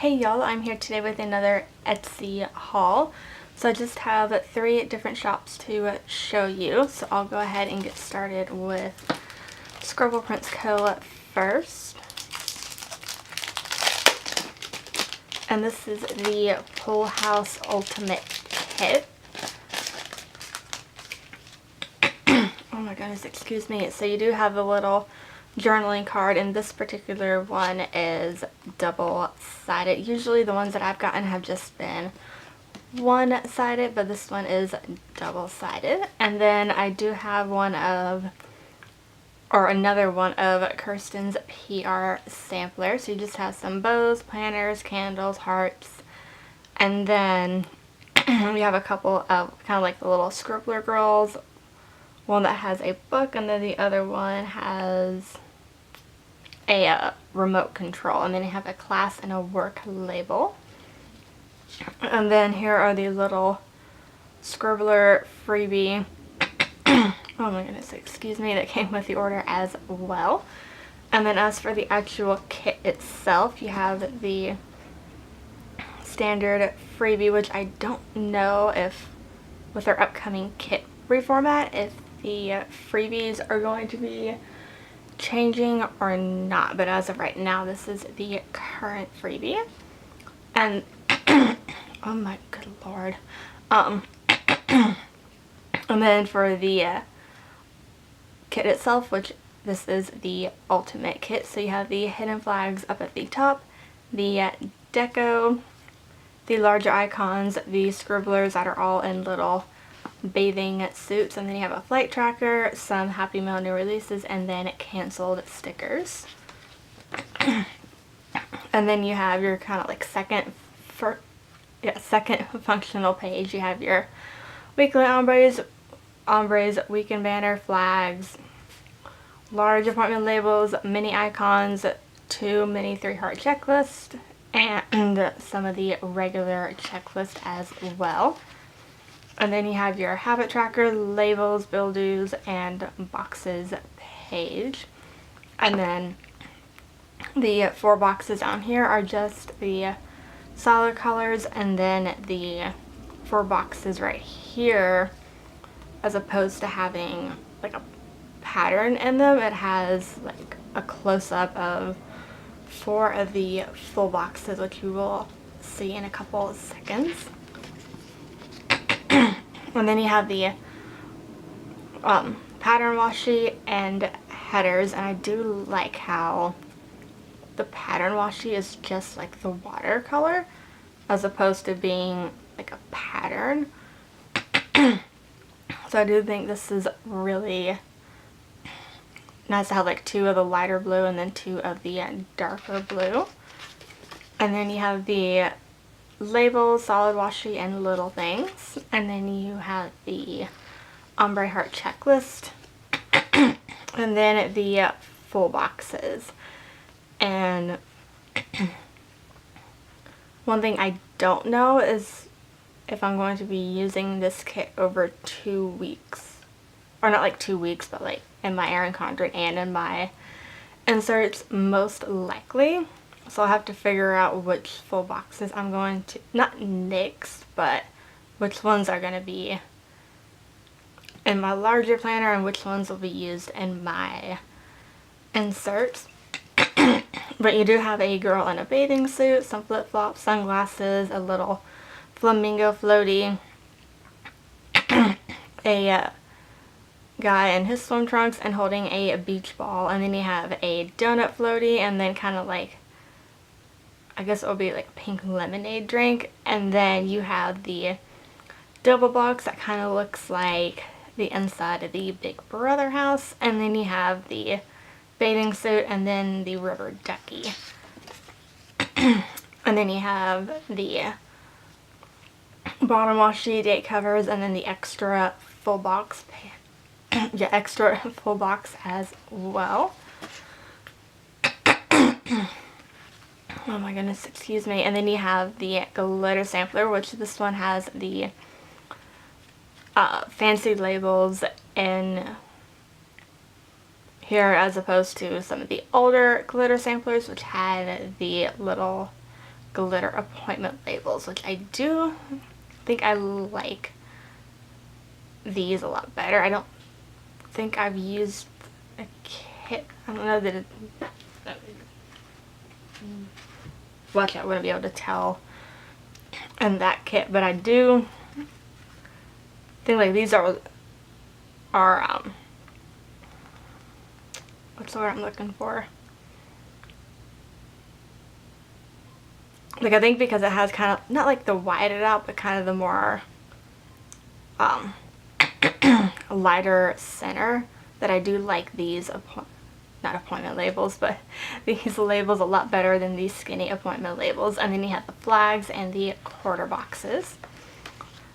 Hey y'all, I'm here today with another Etsy haul. So I just have 3 different shops to show you. So I'll go ahead and get started with Scribble Prints Co first. And this is the Full House Ultimate Kit. Oh my goodness, excuse me. So you do have a little journaling card, and this particular one is double-sided. Usually the ones that I've gotten have just been one-sided, but this one is double-sided. And then I do have another one of Kirsten's PR sampler. So you just have some bows, planners, candles, hearts, and then we have a couple of kind of like the little Scribbler girls. One that has a book, and then the other one has a remote control, and then you have a class and a work label. And then here are the little Scribbler freebie oh my goodness, excuse me, that came with the order as well. And then as for the actual kit itself, you have the standard freebie, which I don't know if with their upcoming kit reformat if the freebies are going to be changing or not, but as of right now this is the current freebie. And oh my good lord, and then for the kit itself, which this is the ultimate kit, so you have the hidden flags up at the top, the deco, the larger icons, the scribblers that are all in little bathing suits, and then you have a flight tracker, some Happy Mail new releases, and then canceled stickers. And then you have your kind of like second functional page. You have your weekly ombres, weekend banner, flags, large appointment labels, mini icons, 2 mini 3-heart checklist, and some of the regular checklist as well. And then you have your habit tracker, labels, bill-dos, and boxes page. And then the 4 boxes down here are just the solid colors, and then the 4 boxes right here, as opposed to having like a pattern in them, it has like a close-up of 4 of the full boxes, which you will see in a couple of seconds. And then you have the pattern washi and headers, and I do like how the pattern washi is just like the watercolor as opposed to being like a pattern. So I do think this is really nice to have like 2 of the lighter blue and then 2 of the darker blue. And then you have the labels, solid washi, and little things. And then you have the ombre heart checklist, and then the full boxes. And one thing I don't know is if I'm going to be using this kit over 2 weeks, or not like 2 weeks, but like in my Erin Condren and in my inserts, most likely. So I'll have to figure out which full boxes I'm going to, not nix, but which ones are going to be in my larger planner and which ones will be used in my inserts. But you do have a girl in a bathing suit, some flip-flops, sunglasses, a little flamingo floaty, a guy in his swim trunks and holding a beach ball, and then you have a donut floaty, and then kind of like, I guess it will be like pink lemonade drink. And then you have the double box that kind of looks like the inside of the Big Brother house. And then you have the bathing suit, and then the rubber ducky. And then you have the bottom washi, date covers, and then the extra full box extra full box as well. Oh my goodness, excuse me. And then you have the glitter sampler, which this one has the fancy labels in here as opposed to some of the older glitter samplers, which had the little glitter appointment labels, which I do think I like these a lot better. I don't think I've used a kit. I don't know that it, watch, I wouldn't be able to tell in that kit, but I do think like these are what's the word I'm looking for? Like, I think because it has kind of, not like the whited out, but kind of the more lighter center, that I do like these not appointment labels, but these labels a lot better than these skinny appointment labels. And then you have the flags and the quarter boxes.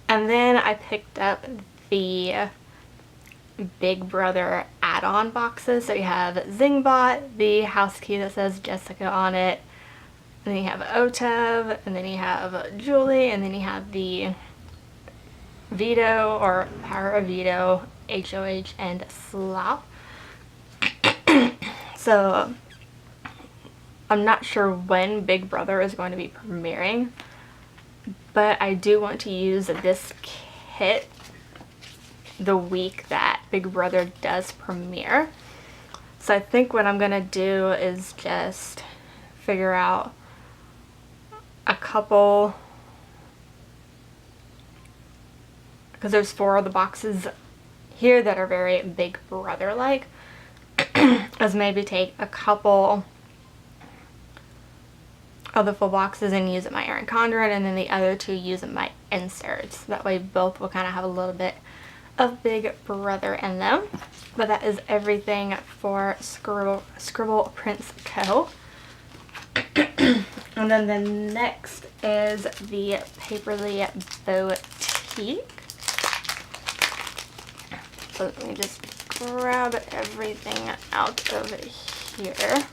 And then I picked up the Big Brother add-on boxes. So you have Zingbot, the house key that says Jessica on it, and then you have Otev, and then you have Julie, and then you have the Veto or Power of Veto, HOH, and Slop. So I'm not sure when Big Brother is going to be premiering, but I do want to use this kit the week that Big Brother does premiere. So I think what I'm gonna do is just figure out a couple, because there's 4 of the boxes here that are very Big Brother like, as maybe take a couple of the full boxes and use it my Erin Condren, and then the other 2 use it my inserts. That way both will kind of have a little bit of Big Brother in them. But that is everything for Scribble Prints Co. And then the next is the Paperly Bowtique. So let me just grab everything out of here.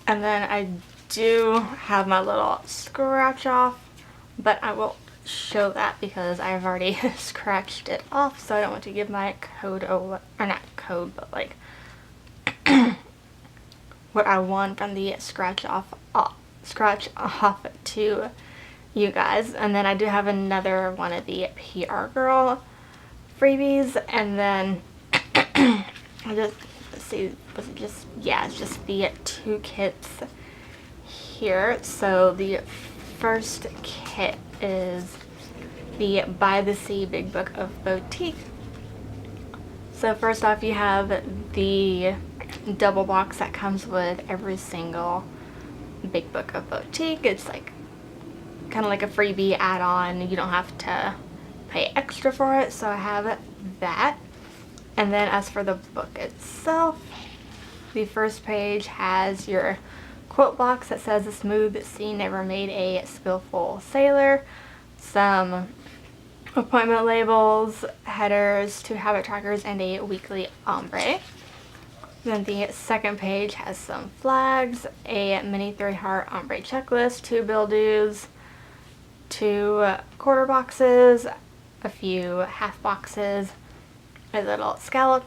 And then I do have my little scratch off, but I will show that because I've already scratched it off, so I don't want to give my code away, or not code, but like what I won from the scratch off to you guys. And then I do have another one of the PR Girl freebies, and then I just, let's see, was it just, yeah, it's just the 2 kits here. So the first kit is the By the Sea Big Book of Boutique. So first off, you have the double box that comes with every single Big Book of Boutique. It's like kind of like a freebie add-on. You don't have to pay extra for it, so I have that. And then as for the book itself, the first page has your quote box that says, "A smooth sea never made a skillful sailor," some appointment labels, headers, 2 habit trackers, and a weekly ombre. Then the second page has some flags, a mini 3-heart ombre checklist, 2 bill dues, 2 quarter boxes, a few half boxes, a little scallop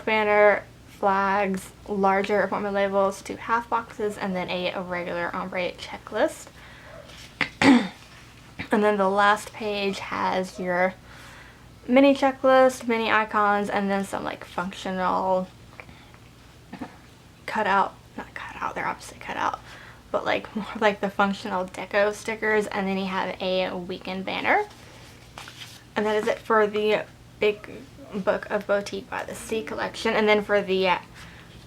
banner, flags, larger appointment labels, 2 half boxes, and then a regular ombre checklist. And then the last page has your mini checklist, mini icons, and then some like functional not cut out, they're obviously cut out, but like more like the functional deco stickers. And then you have a weekend banner. And that is it for the Big Book of Boutique by the Sea collection. And then for the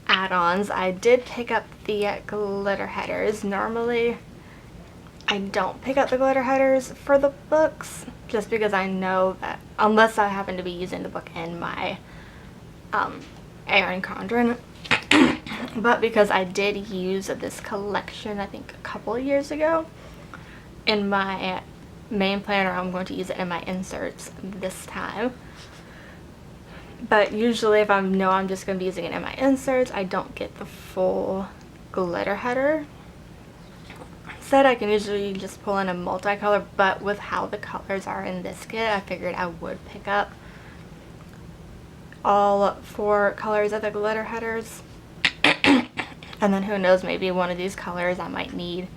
add-ons, I did pick up the glitter headers. Normally I don't pick up the glitter headers for the books, just because I know that unless I happen to be using the book in my Erin Condren, but because I did use this collection I think a couple years ago in my main planner, I'm going to use it in my inserts this time. But usually if I know I'm just going to be using it in my inserts, I don't get the full glitter header set. I can usually just pull in a multicolor, but with how the colors are in this kit, I figured I would pick up all 4 colors of the glitter headers. And then who knows, maybe one of these colors I might need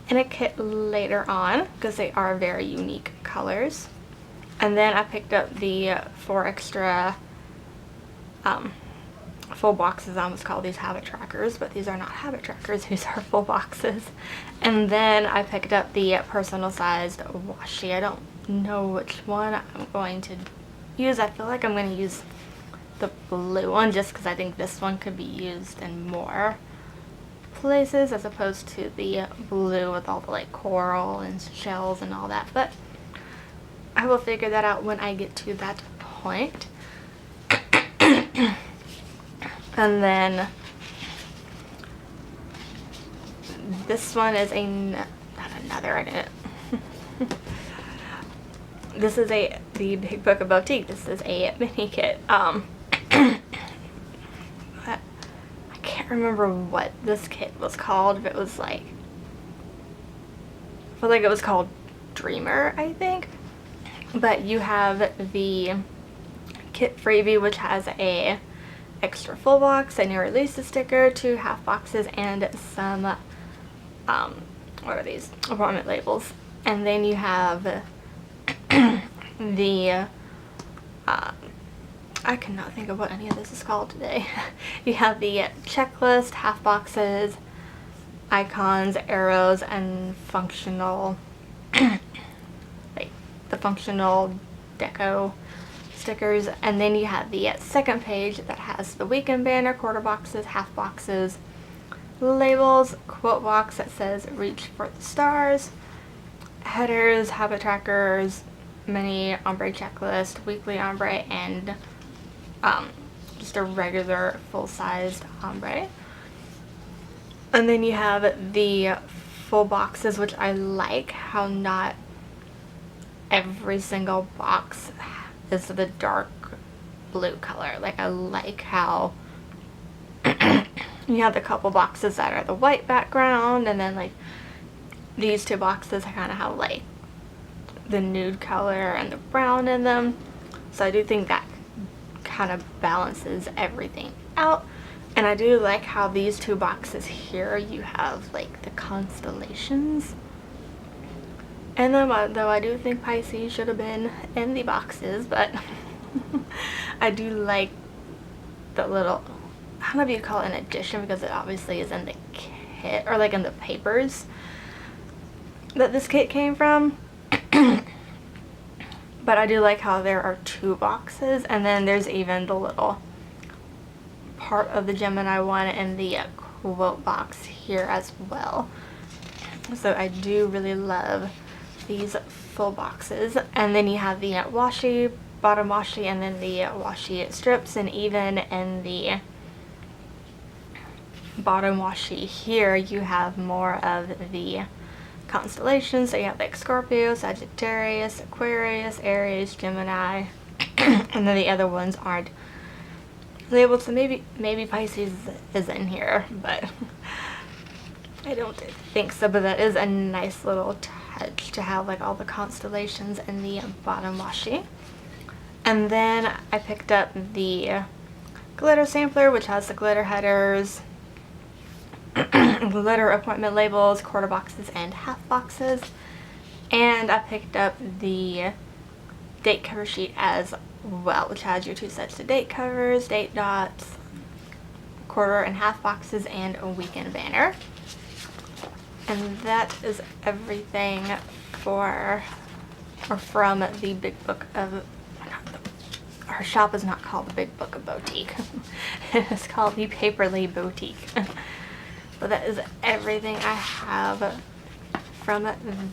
in a kit later on, because they are very unique colors. And then I picked up the 4 extra full boxes. I almost call these habit trackers, but these are not habit trackers, these are full boxes. And then I picked up the personal sized washi. I don't know which one I'm going to use. I feel like I'm going to use the blue one, just because I think this one could be used in more places as opposed to the blue with all the like coral and shells and all that, but I will figure that out when I get to that point. And then this one is this is the Big Book of Boutique. This is a mini kit. I can't remember what this kit was called. If it was like, I feel like it was called Dreamer, I think. But you have the kit freebie, which has a extra full box, a new release sticker, 2 half boxes, and some what are these, appointment labels. And then you have the I cannot think of what any of this is called today. You have the checklist, half boxes, icons, arrows, and functional like the functional deco stickers. And then you have the second page that has the weekend banner, quarter boxes, half boxes, labels, quote box that says reach for the stars, headers, habit trackers, mini ombre checklist, weekly ombre, and just a regular full-sized ombre. And then you have the full boxes, which I like how not every single box is the dark blue color. Like, I like how you have the couple boxes that are the white background, and then like these 2 boxes kind of have like the nude color and the brown in them. So I do think that kind of balances everything out. And I do like how these 2 boxes here, you have like the constellations in them, though I do think Pisces should have been in the boxes, but I do like the little, I don't know if you call it an addition, because it obviously is in the kit, or like in the papers that this kit came from. But I do like how there are 2 boxes, and then there's even the little part of the Gemini one in the quote box here as well. So I do really love these full boxes. And then you have the washi, bottom washi, and then the washi strips. And even in the bottom washi here, you have more of the constellations. So you have like Scorpio, Sagittarius, Aquarius, Aries, Gemini, and then the other ones aren't labeled, so maybe Pisces is in here, but I don't think so. But that is a nice little touch to have like all the constellations in the bottom washi. And then I picked up the glitter sampler, which has the glitter headers, glitter appointment labels, quarter boxes, and half boxes. And I picked up the date cover sheet as well, which has your 2 sets of date covers, date dots, quarter and half boxes, and a weekend banner. And that is everything for, or from the Big Book of, our shop is not called the Big Book of Boutique. It is called the Paperly Boutique. But that is everything I have from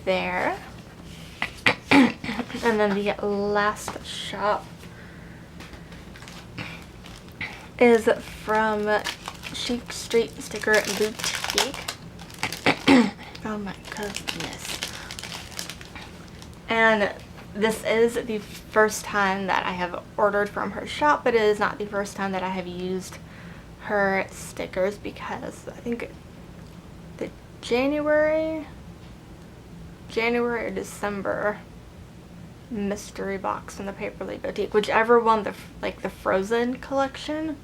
there. And then the last shop is from Chic Street Sticker Boutique. Oh my goodness. And this is the first time that I have ordered from her shop, but it is not the first time that I have used her stickers, because I think the January or December mystery box from the Paperly Boutique, whichever one the Frozen collection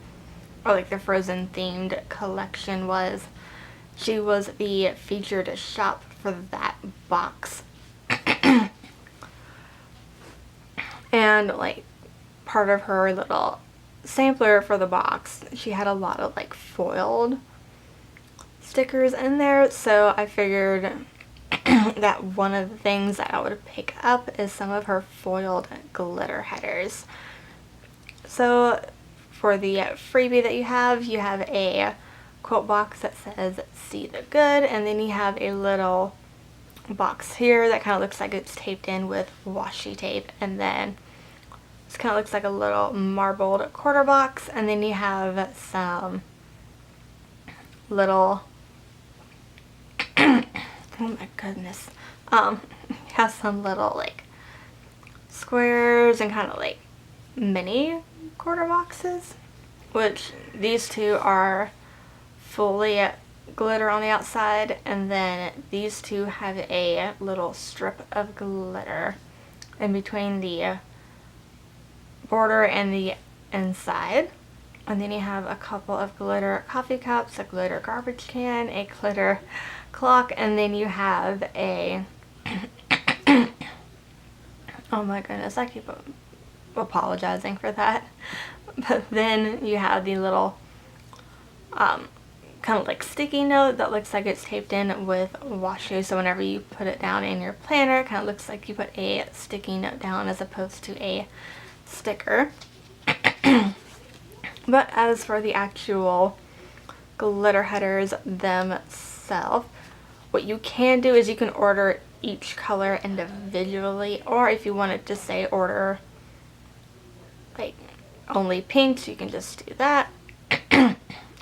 or like the Frozen themed collection was. She was the featured shop for that box. And like part of her little sampler for the box, she had a lot of like foiled stickers in there, so I figured that one of the things that I would pick up is some of her foiled glitter headers. So for the freebie that you have a quote box that says "See the Good," and then you have a little box here that kind of looks like it's taped in with washi tape, and then this kind of looks like a little marbled quarter box, and then you have some little oh my goodness, has some little like squares and kind of like mini quarter boxes, which these two are fully glitter on the outside, and then these two have a little strip of glitter in between the border and the inside. And then you have a couple of glitter coffee cups, a glitter garbage can, a glitter clock, and then you have a oh my goodness, I keep apologizing for that. But then you have the little kind of like sticky note that looks like it's taped in with washi, so whenever you put it down in your planner, it kind of looks like you put a sticky note down as opposed to a sticker. But as for the actual glitter headers themselves, what you can do is you can order each color individually, or if you wanted to say order like only pinks, you can just do that.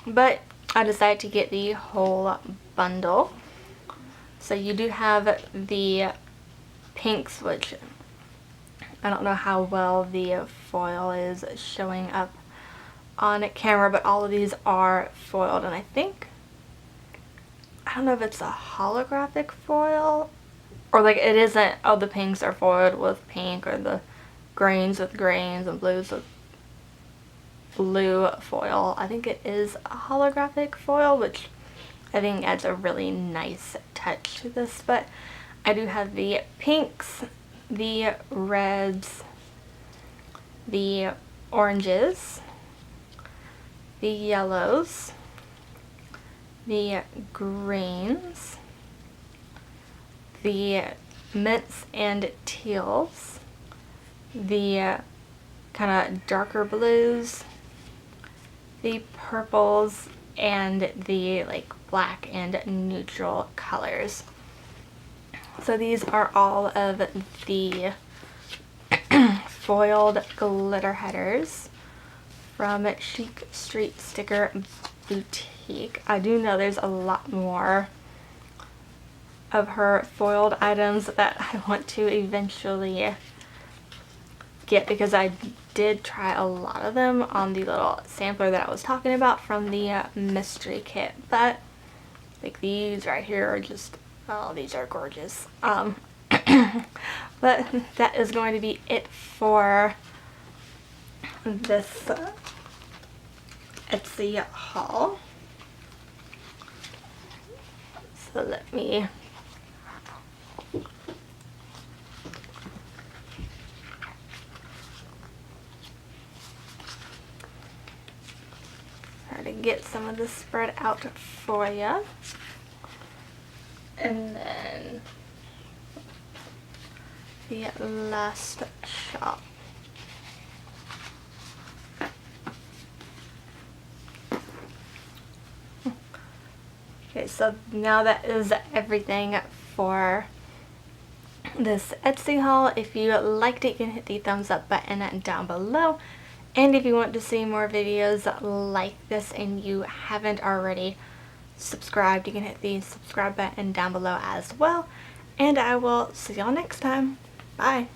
But I decided to get the whole bundle. So you do have the pinks, which I don't know how well the foil is showing up on camera, but all of these are foiled, and I don't know if it's a holographic foil or like it isn't. Oh, the pinks are foiled with pink, or the greens with greens and blues with blue foil. I think it is a holographic foil, which I think adds a really nice touch to this. But I do have the pinks, the reds, the oranges, the yellows, the greens, the mints and teals, the kind of darker blues, the purples, and the like black and neutral colors. So these are all of the foiled glitter headers from Chic Street Sticker Boutique. I do know there's a lot more of her foiled items that I want to eventually get, because I did try a lot of them on the little sampler that I was talking about from the mystery kit. But like these right here are just, oh, these are gorgeous. But that is going to be it for this Etsy haul. So let me try to get some of this spread out for you. And then the last shop. Okay, so now that is everything for this Etsy haul. If you liked it, you can hit the thumbs up button down below. And if you want to see more videos like this and you haven't already subscribed, you can hit the subscribe button down below as well. And I will see y'all next time. Bye.